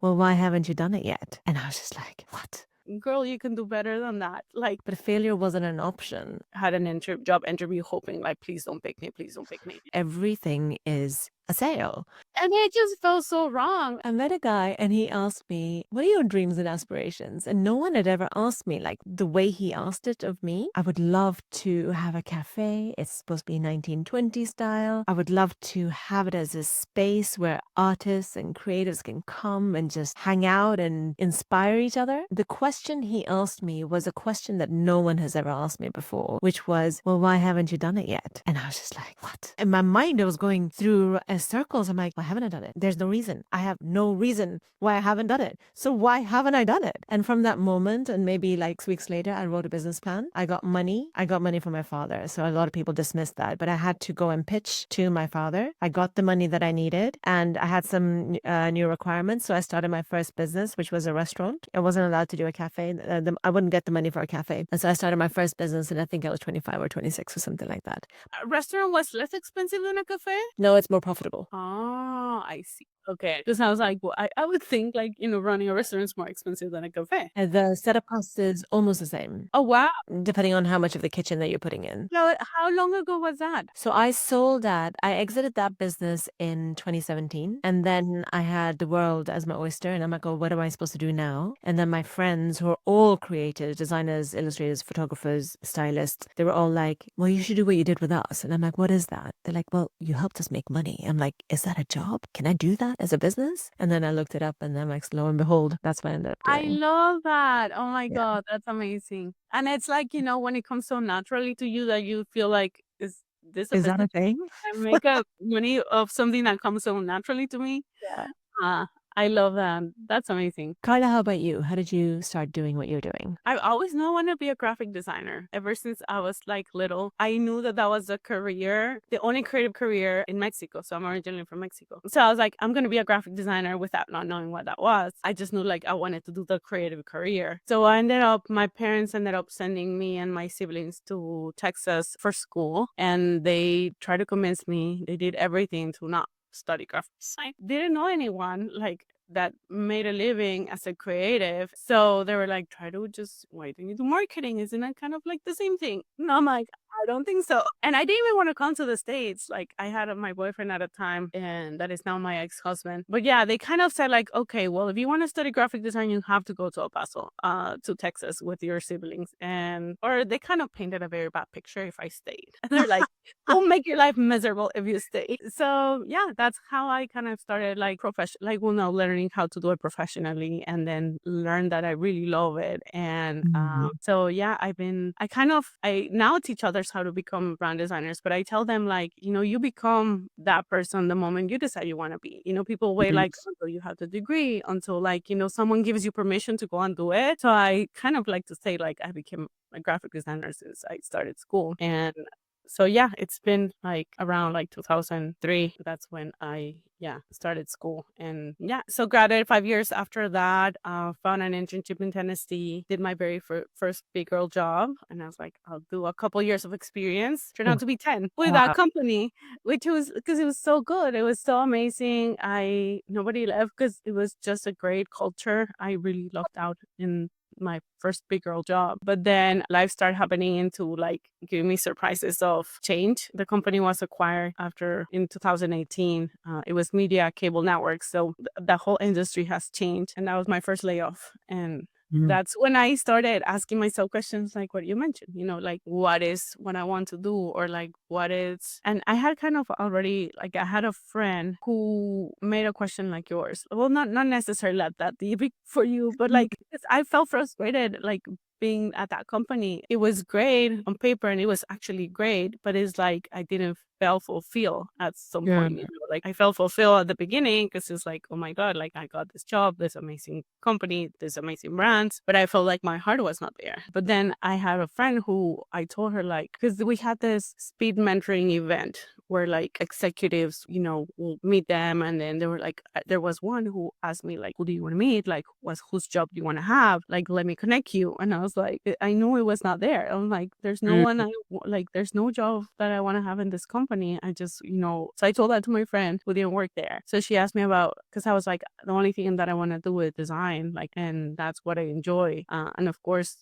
well, why haven't you done it yet? And I was just like, what? Girl, you can do better than that. Like, But failure wasn't an option. had an job interview hoping like, please don't pick me, please don't pick me. Everything is a sale. And it just felt so wrong. I met a guy and he asked me, what are your dreams and aspirations? And no one had ever asked me like the way he asked it of me. I would love to have a cafe. It's supposed to be 1920 style. I would love to have it as a space where artists and creatives can come and just hang out and inspire each other. The question he asked me was a question that no one has ever asked me before, which was, well, why haven't you done it yet? And I was just like, what? In my mind, I was going through circles. I'm like, why haven't I done it? There's no reason. I have no reason why I haven't done it. So why haven't I done it? And from that moment, and maybe like weeks later, I wrote a business plan. I got money. I got money from my father. So a lot of people dismissed that, but I had to go and pitch to my father. I got the money that I needed and I had some new requirements. So I started my first business, which was a restaurant. I wasn't allowed to do a cafe. I wouldn't get the money for a cafe. And so I started my first business and I think I was 25 or 26 or something like that. A restaurant was less expensive than a cafe? No, it's more profitable. Oh, I see. Okay. Because I was like, well, I would think like, running a restaurant is more expensive than a cafe. And the setup cost is almost the same, Oh, wow. depending on how much of the kitchen that you're putting in. So how long ago was that? So I exited that business in 2017. And then I had the world as my oyster. And I'm like, oh, what am I supposed to do now? And then my friends who are all creators, designers, illustrators, photographers, stylists, they were all like, well, you should do what you did with us. And I'm like, what is that? They're like, well, you helped us make money. I'm like, is that a job? Can I do that as a business? And then I looked it up and I'm like, lo and behold, that's what I ended up I doing. love that. Oh my Yeah. God, that's amazing. And it's like, when it comes so naturally to you that you feel like, is this a Is that business? a thing? I make a money of something that comes so naturally to me. Yeah. Uh, I love that. That's amazing. Karla, how about you? How did you start doing what you're doing? I've always known I want to be a graphic designer. Ever since I was like little, I knew that was a career, the only creative career in Mexico. So I'm originally from Mexico. So I was like, I'm going to be a graphic designer without not knowing what that was. I just knew like I wanted to do the creative career. So my parents ended up sending me and my siblings to Texas for school. And they tried to convince me. They did everything to not study graphic design. Didn't know anyone like that made a living as a creative. So they were like, why don't you do marketing? Isn't that kind of like the same thing? And I'm like, I don't think so. And I didn't even want to come to the States. Like I had my boyfriend at a time and that is now my ex-husband. But yeah, they kind of said like, okay, well, if you want to study graphic design, you have to go to El Paso, to Texas with your siblings. Or they kind of painted a very bad picture if I stayed. And they're like, will make your life miserable if you stay. So yeah, that's how I kind of started like learning how to do it professionally and then learn that I really love it. And so yeah, I now teach others how to become brand designers, but I tell them like, you become that person the moment you decide you want to be. People wait like until you have the degree, until like, someone gives you permission to go and do it. So I kind of like to say like I became a graphic designer since I started school. And so yeah, it's been like around like 2003. That's when I started school. And yeah, so graduated 5 years after that, found an internship in Tennessee, did my very first big girl job. And I was like, I'll do a couple years of experience. Turned out to be 10 with that company, which was because it was so good. It was so amazing. Nobody left because it was just a great culture. I really lucked out in my first big girl job. But then life started happening into like giving me surprises of change. The company was acquired in 2018. It was media cable networks. So the whole industry has changed. And that was my first layoff. And that's when I started asking myself questions like what you mentioned, like what is what I want to do, or like what is, and I had kind of already, like I had a friend who made a question like yours. Well, not necessarily that deep for you, but like I felt frustrated, like being at that company. It was great on paper and it was actually great, but it's like I didn't feel fulfilled at some point. Like I felt fulfilled at the beginning because it's like, oh my God, like I got this job, this amazing company, this amazing brands, but I felt like my heart was not there. But then I had a friend who I told her like, because we had this speed mentoring event where like executives, will meet them. And then they were like, there was one who asked me like, who do you want to meet? Like, whose job do you want to have? Like, let me connect you. And I was like, I knew it was not there. I'm like, there's no one, there's no job that I want to have in this company. company. I just, so I told that to my friend who didn't work there. So she asked me about, because I was like, the only thing that I want to do is design, like, and that's what I enjoy. And of course,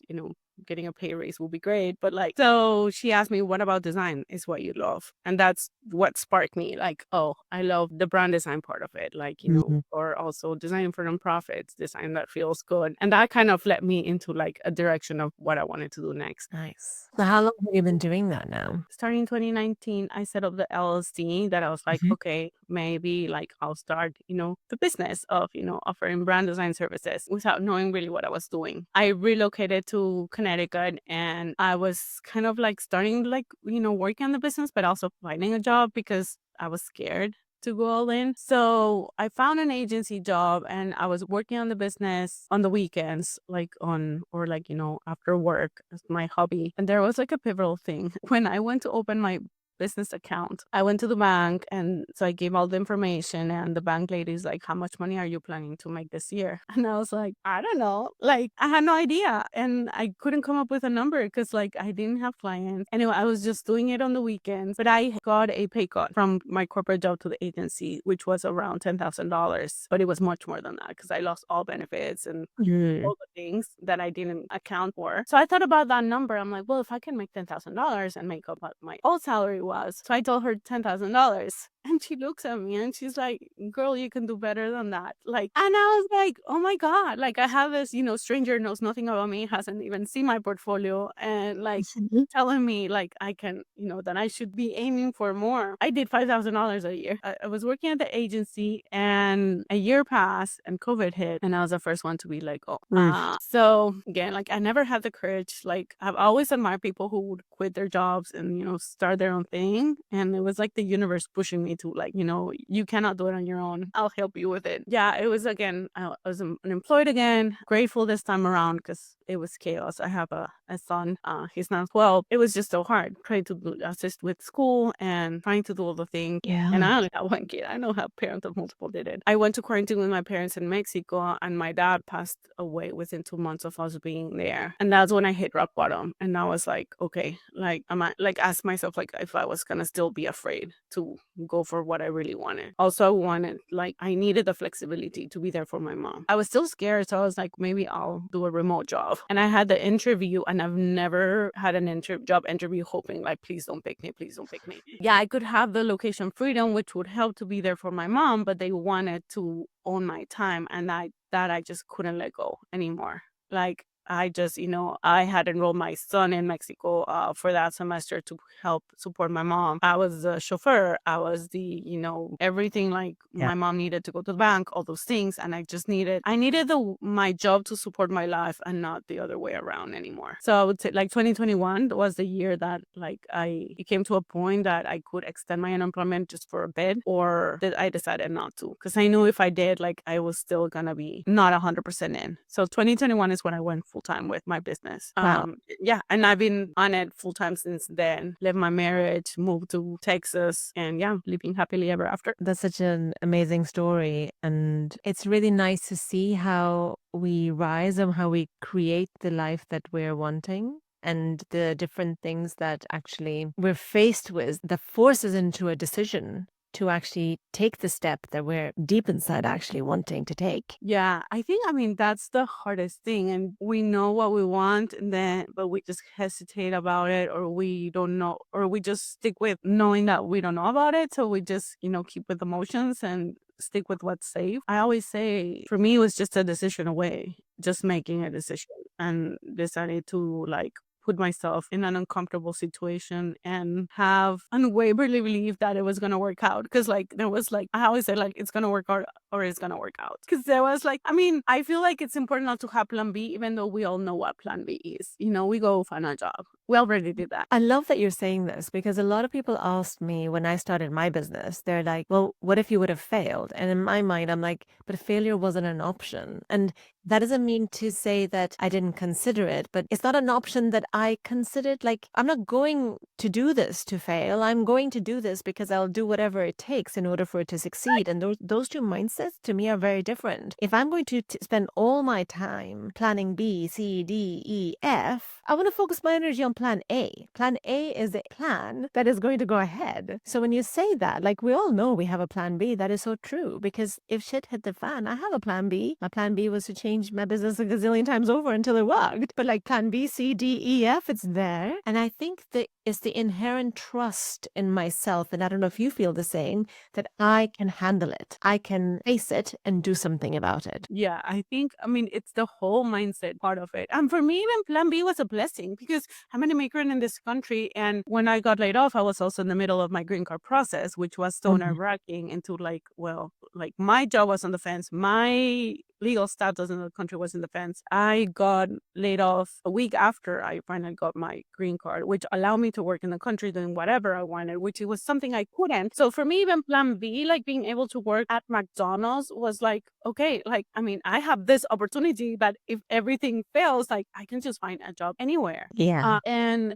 getting a pay raise will be great. But like, so she asked me, what about design is what you love? And that's what sparked me. Like, oh, I love the brand design part of it. Like, Mhm. or also designing for nonprofits, design that feels good. And that kind of led me into like a direction of what I wanted to do next. Nice. So how long have you been doing that now? Starting 2019, I set up the LLC that I was like, Mhm. okay, maybe like I'll start, the business of, offering brand design services without knowing really what I was doing. I relocated to Connecticut and I was kind of like starting like, working on the business, but also finding a job because I was scared to go all in. So I found an agency job and I was working on the business on the weekends, like after work as my hobby. And there was like a pivotal thing. When I went to open my business account, I went to the bank and so I gave all the information and the bank lady's like, how much money are you planning to make this year? And I was like, I don't know. Like I had no idea. And I couldn't come up with a number because like I didn't have clients. Anyway, I was just doing it on the weekends, but I got a pay cut from my corporate job to the agency, which was around $10,000, but it was much more than that because I lost all benefits and Mm. all the things that I didn't account for. So I thought about that number. I'm like, well, if I can make $10,000 and make up what my old salary was. So I told her $10,000. And she looks at me and she's like, girl, you can do better than that. Like, and I was like, oh my God. Like I have this, stranger knows nothing about me, hasn't even seen my portfolio and like telling me like I can, that I should be aiming for more. I did $5,000 a year. I was working at the agency and a year passed and COVID hit and I was the first one to be like, oh. So again, like I never had the courage. Like I've always admired people who would quit their jobs and, start their own thing. And it was like the universe pushing me to like, you cannot do it on your own. I'll help you with it. Yeah, it was again, I was unemployed again, grateful this time around because it was chaos. I have a son, he's now 12. It was just so hard trying to assist with school and trying to do all the things. And Yeah. I only have one kid. I know how parents of multiple did it. I went to quarantine with my parents in Mexico and my dad passed away within 2 months of us being there. And that's when I hit rock bottom. And I was like, okay, like like ask myself like if I was gonna still be afraid to go for what I really wanted. Also, I needed the flexibility to be there for my mom. I was still scared, so I was like, maybe I'll do a remote job. And I had the interview, and I've never had an job interview hoping like, please don't pick me, please don't pick me. Yeah, I could have the location freedom, which would help to be there for my mom, but they wanted to own my time, and I just couldn't let go anymore. Like I just, I had enrolled my son in Mexico for that semester to help support my mom. I was the chauffeur. I was the, everything like Yeah. my mom needed to go to the bank, all those things. And I needed my job to support my life and not the other way around anymore. So I would say like 2021 was the year that like it came to a point that I could extend my unemployment just for a bit or that I decided not to. Because I knew if I did, like I was still going to be not 100% in. So 2021 is when I went full time with my business. Wow. Yeah, and I've been on it full time since then. Left my marriage, moved to Texas, and yeah, living happily ever after. That's such an amazing story. And it's really nice to see how we rise and how we create the life that we're wanting and the different things that actually we're faced with that force us into a decision to actually take the step that we're deep inside actually wanting to take. Yeah, I mean, that's the hardest thing. And we know what we want, but we just hesitate about it, or we don't know, or we just stick with knowing that we don't know about it. So we just, keep with emotions and stick with what's safe. I always say, for me, it was just a decision away, just making a decision and decided to like put myself in an uncomfortable situation and have unwaveringly believe that it was going to work out. Because like there was like, I always say like it's going to work out or it's going to work out. Because there was like, I mean, I feel like it's important not to have plan B, even though we all know what plan B is. We go find a job. We already did that. I love that you're saying this because a lot of people asked me when I started my business, they're like, well, what if you would have failed? And in my mind, I'm like, but failure wasn't an option. And that doesn't mean to say that I didn't consider it, but it's not an option that I considered. Like, I'm not going to do this to fail. I'm going to do this because I'll do whatever it takes in order for it to succeed. And those two mindsets to me are very different. If I'm going to spend all my time planning B, C, D, E, F, I want to focus my energy on plan A. Plan A is a plan that is going to go ahead. So when you say that, like we all know we have a plan B, that is so true. Because if shit hit the fan, I have a plan B. My plan B was to change my business a gazillion times over until it worked. But like plan B, C, D, E, F, it's there. And I think that it's the inherent trust in myself. And I don't know if you feel the same, that I can handle it. I can face it and do something about it. Yeah, I think, I mean, it's the whole mindset part of it. And for me, even plan B was a blessing because I'm an immigrant in this country. And when I got laid off, I was also in the middle of my green card process, which was so Mhm. nerve-wracking into like, well, like my job was on the fence. My legal status in the country was in the fence. I got laid off a week after I finally got my green card, which allowed me to work in the country doing whatever I wanted, which it was something I couldn't. So for me, even plan B, like being able to work at McDonald's was like, okay, like, I mean, I have this opportunity that if everything fails, like I can just find a job anywhere. Yeah.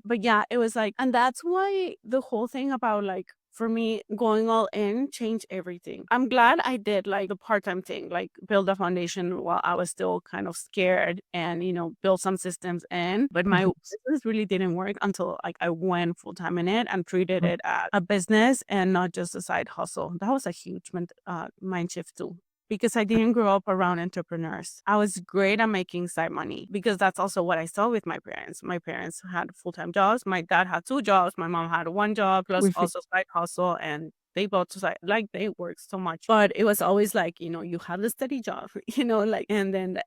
But yeah, it was like, and that's why the whole thing about like, for me, going all in changed everything. I'm glad I did like the part-time thing, like build a foundation while I was still kind of scared and, build some systems in. But my business really didn't work until like I went full-time in it and treated it as a business and not just a side hustle. That was a huge mind shift too, because I didn't grow up around entrepreneurs. I was great at making side money because that's also what I saw with my parents. My parents had full-time jobs. My dad had 2 jobs. My mom had 1 job, plus We also side hustle. And they both like they worked so much. But it was always like, you have the steady job, like, and then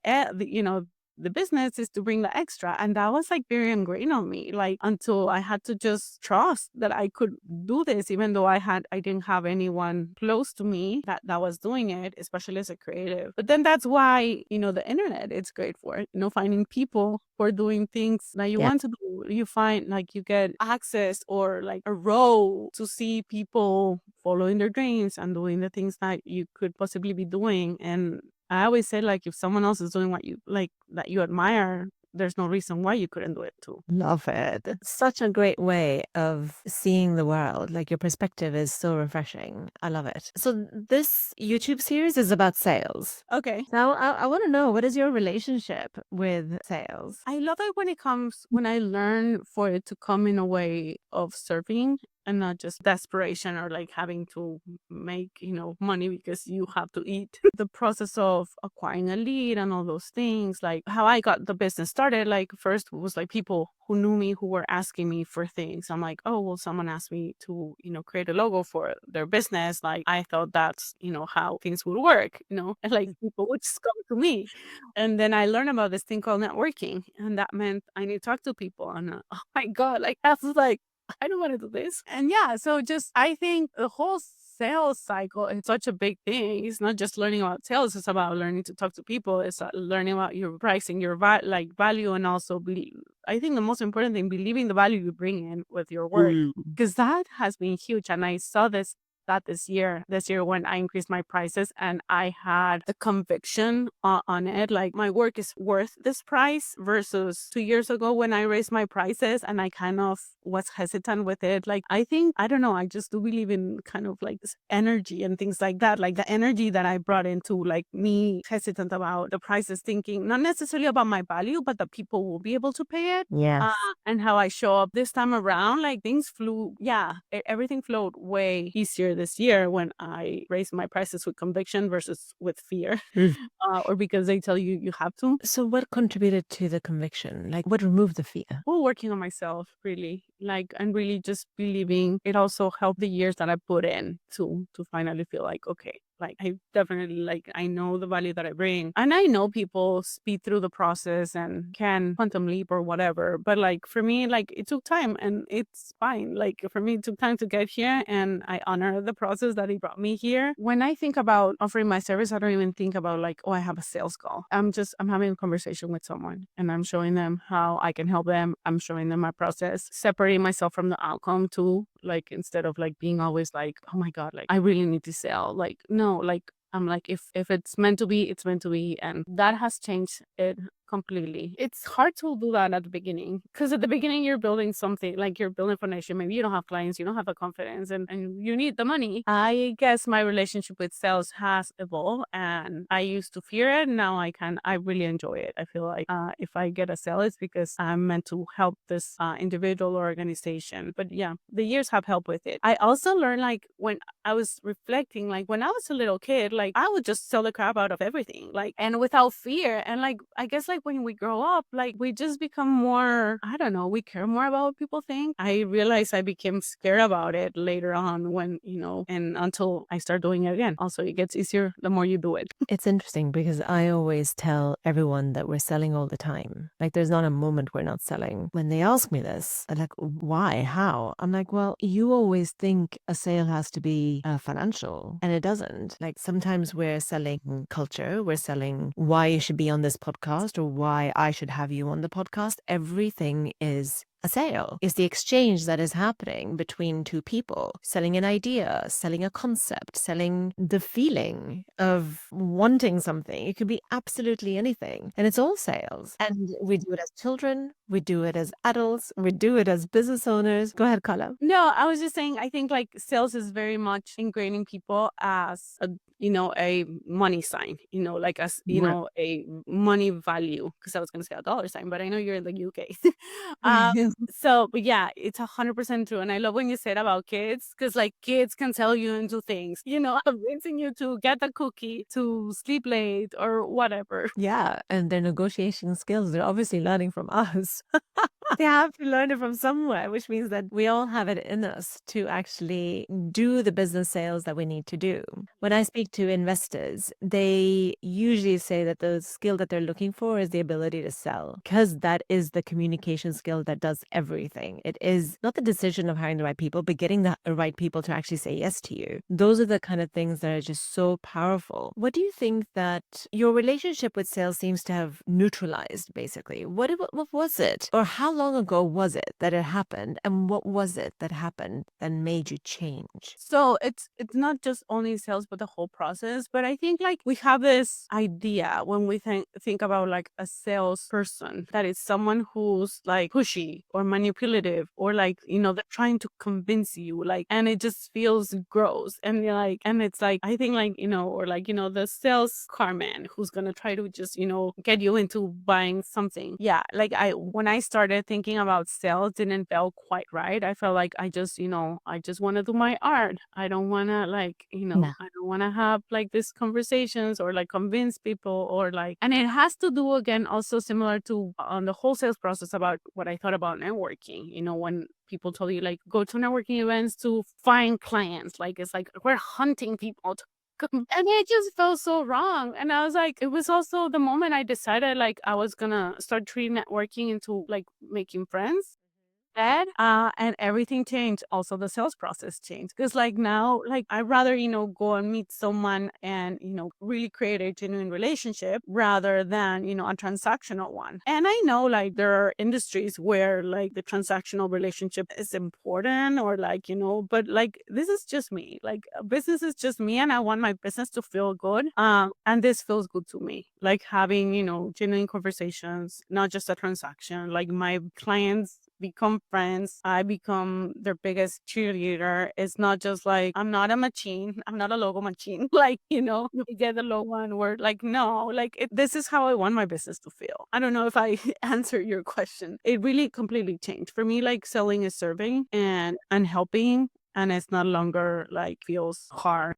the business is to bring the extra. And that was like very ingrained on me, like until I had to just trust that I could do this, even though I didn't have anyone close to me that was doing it, especially as a creative. But then that's why, the internet is great for it, finding people for doing things that you Yeah. want to do. You find like you get access or like a row to see people following their dreams and doing the things that you could possibly be doing. And I always say, like, if someone else is doing what you like, that you admire, there's no reason why you couldn't do it too. Love it. It's such a great way of seeing the world. Like your perspective is so refreshing. I love it. So this YouTube series is about sales. Okay. Now I want to know, what is your relationship with sales? I love it when I learn for it to come in a way of serving and not just desperation or like having to make, money because you have to eat. The process of acquiring a lead and all those things, like how I got the business started, like first was like people who knew me who were asking me for things. I'm like, oh, well, someone asked me to, create a logo for their business. Like I thought that's, how things would work, and like people would just come to me. And then I learned about this thing called networking. And that meant I need to talk to people. And oh my God, like I was like, I don't want to do this. And yeah, so just I think the whole sales cycle is such a big thing. It's not just learning about sales, it's about learning to talk to people. It's learning about your pricing, your value, and also I think the most important thing, believing the value you bring in with your work, because that has been huge. And I saw that this year when I increased my prices and I had the conviction on it, like my work is worth this price, versus 2 years ago when I raised my prices and I kind of was hesitant with it. Like I think, I don't know, I just do believe in kind of like this energy and things like that, like the energy that I brought into like me hesitant about the prices, thinking not necessarily about my value, but that people will be able to pay it. Yes. And how I show up this time around, like things flew, everything flowed way easier this year when I raised my prices with conviction versus with fear, or because they tell you you have to. So what contributed to the conviction? Like what removed the fear? Well, working on myself, really, like, and really just believing. It also helped the years that I put in to finally feel like, okay, like I definitely, like, I know the value that I bring, and I know people speed through the process and can quantum leap or whatever. But like for me, like it took time and it's fine. Like for me, it took time to get here, and I honor the process that it brought me here. When I think about offering my service, I don't even think about like, oh, I have a sales call. I'm having a conversation with someone and I'm showing them how I can help them. I'm showing them my process, separating myself from the outcome too. Like instead of like being always like, oh my God, like I really need to sell. Like, no, like I'm like, if it's meant to be, it's meant to be. And that has changed it Completely. It's hard to do that at the beginning because at the beginning you're building something, like you're building foundation. Maybe you don't have clients, you don't have the confidence, and you need the money. I guess my relationship with sales has evolved, and I used to fear it. Now I really enjoy it. I feel like if I get a sale, it's because I'm meant to help this individual or organization. But yeah, the years have helped with it. I also learned, like, when I was reflecting, like when I was a little kid, like I would just sell the crap out of everything, like, and without fear. And like, I guess like when we grow up, like we just become more, I don't know, we care more about what people think. I realized I became scared about it later on when, and until I start doing it again. Also, it gets easier the more you do it. It's interesting because I always tell everyone that we're selling all the time. Like, there's not a moment we're not selling. When they ask me this, I'm like, why? How? I'm like, well, you always think a sale has to be financial, and it doesn't. Like, sometimes we're selling culture, we're selling why you should be on this podcast or why I should have you on the podcast. Everything is a sale. It's the exchange that is happening between two people, selling an idea, selling a concept, selling the feeling of wanting something. It could be absolutely anything. And it's all sales. And we do it as children, we do it as adults, we do it as business owners. Go ahead, Carla. No, I was just saying, I think like sales is very much ingraining people as a money sign, like as, Right. a money value. Cause I was going to say a dollar sign, but I know you're in the UK. So, but yeah, it's 100% true. And I love when you said about kids, cause like kids can tell you and do things, convincing you to get the cookie, to sleep late or whatever. Yeah, and their negotiation skills, they're obviously learning from us. They have to learn it from somewhere, which means that we all have it in us to actually do the business sales that we need to do. When I speak to investors, they usually say that the skill that they're looking for is the ability to sell, because that is the communication skill that does everything. It is not the decision of hiring the right people, but getting the right people to actually say yes to you. Those are the kind of things that are just so powerful. What do you think that your relationship with sales seems to have neutralized, basically? What was it? Or how long ago was it that it happened? And what was it that happened that made you change? So it's not just only sales, but the whole process. But I think like we have this idea when we think about like a salesperson, that it's someone who's like pushy or manipulative, or like, they're trying to convince you, like, and it just feels gross. And you're like, and it's like, I think like, or like, the sales car man who's gonna try to just, get you into buying something. Yeah. Like when I started thinking about sales, didn't feel quite right. I felt like I just want to do my art. I don't want to like, No. I don't want to have like these conversations or like convince people or like, and it has to do again also similar to on the whole sales process about what I thought about networking. When people told you like go to networking events to find clients, like it's like we're hunting people to come. And it just felt so wrong. And I was like, it was also the moment I decided like I was gonna start treating networking into like making friends that, and everything changed. Also, the sales process changed because, like now, like I'd rather go and meet someone and really create a genuine relationship rather than a transactional one. And I know like there are industries where like the transactional relationship is important, or like but like this is just me. Like business is just me, and I want my business to feel good. And this feels good to me. Like having genuine conversations, not just a transaction. Like my clients become friends. I become their biggest cheerleader. It's not just like, I'm not a machine. I'm not a logo machine. Like, you get the logo and we're like, no, like this is how I want my business to feel. I don't know if I answer your question. It really completely changed. For me, like selling is serving and helping. And it's no longer like feels hard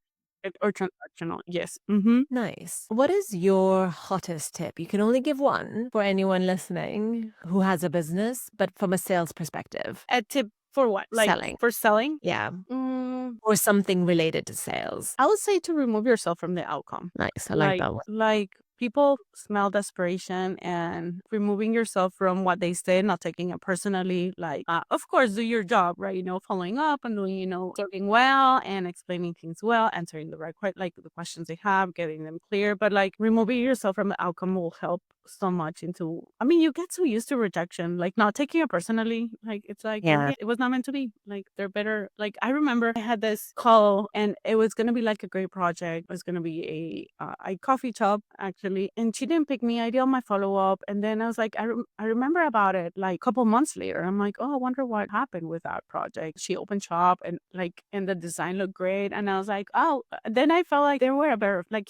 or transactional. Yes. Mm-hmm. Nice. What is your hottest tip? You can only give one for anyone listening who has a business, but from a sales perspective. A tip for what? Like Selling. for selling? Yeah. Mm, Or something related to sales. I would say to remove yourself from the outcome. Nice. I like that one. Like people smell desperation, and removing yourself from what they say, not taking it personally. Like, of course, do your job, right? Following up and doing, serving well and explaining things well, answering the right, like the questions they have, getting them clear. But like removing yourself from the outcome will help so much into, I mean, you get so used to rejection, like not taking it personally. Like it's like, Yeah. it was not meant to be. Like they're better. Like I remember I had this call and it was going to be like a great project. It was going to be a coffee shop actually actually, and she didn't pick me. I did all my follow-up, and then I was like, I remember about it, like, a couple months later. I'm like, "Oh, I wonder what happened with that project." She opened shop and, like, and the design looked great, and I was like, "Oh." Then I felt like they were a better like,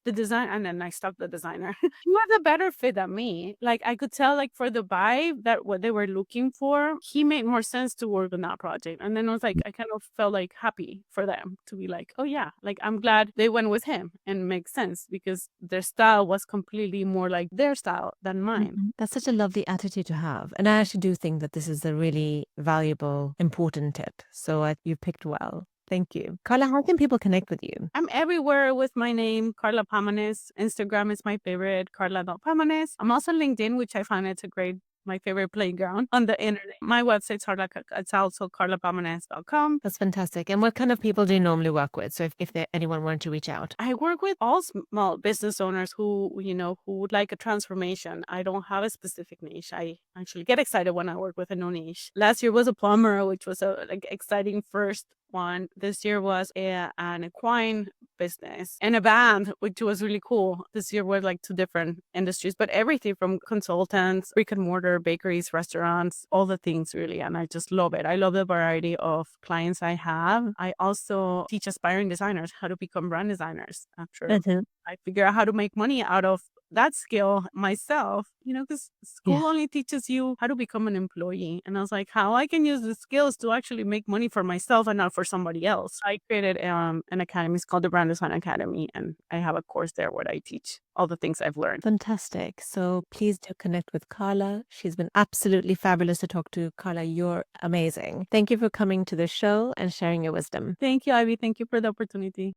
the design, and then I stopped the designer. He was a better fit than me. Like, I could tell, like, for the vibe that what they were looking for, he made more sense to work on that project. And then I was like, I kind of felt like happy for them to be like, oh yeah, like I'm glad they went with him, and makes sense because their style was completely more like their style than mine. That's such a lovely attitude to have. And I actually do think that this is a really valuable, important tip. So you picked well. Thank you. Karla, how can people connect with you? I'm everywhere with my name, Karla Pamanes. Instagram is my favorite, Karla.Pamanes. I'm also on LinkedIn, which I find it's my favorite playground on the internet. My website's it's also karlapamanes.com. That's fantastic. And what kind of people do you normally work with? So if anyone wanted to reach out? I work with all small business owners who would like a transformation. I don't have a specific niche. I actually get excited when I work with a no niche. Last year was a plumber, which was a exciting first one. This year was an equine business and a band, which was really cool. This year were like 2 different industries, but everything from consultants, brick and mortar, bakeries, restaurants, all the things really. And I just love it. I love the variety of clients I have. I also teach aspiring designers how to become brand designers after I figure out how to make money out of that skill myself, because Yeah. school only teaches you how to become an employee. And I was like, how I can use the skills to actually make money for myself and not for somebody else. I created an academy. It's called the Brand Design Academy. And I have a course there where I teach all the things I've learned. Fantastic. So please do connect with Karla. She's been absolutely fabulous to talk to. Karla, you're amazing. Thank you for coming to the show and sharing your wisdom. Thank you, Ivy. Thank you for the opportunity.